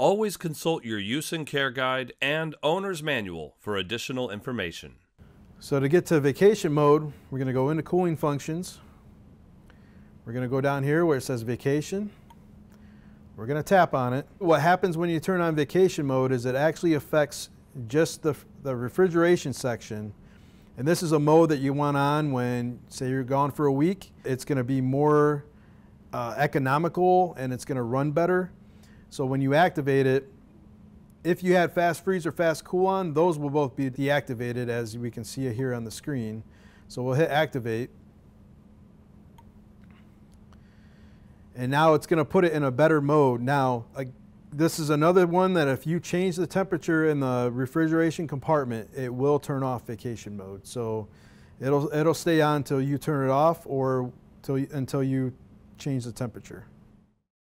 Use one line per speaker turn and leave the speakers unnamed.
Always consult your use and care guide and owner's manual for additional information.
So to get to vacation mode, we're going to go into cooling functions. We're going to go down here where it says vacation. We're going to tap on it. What happens when you turn on vacation mode is it actually affects just the refrigeration section. And this is a mode that you want on when, say, you're gone for a week. It's going to be more economical and it's going to run better. So when you activate it, if you had fast freeze or fast cool on, those will both be deactivated, as we can see here on the screen. So we'll hit activate. And now it's going to put it in a better mode. Now, this is another one that if you change the temperature in the refrigeration compartment, it will turn off vacation mode. So it'll stay on until you turn it off or until you change the temperature.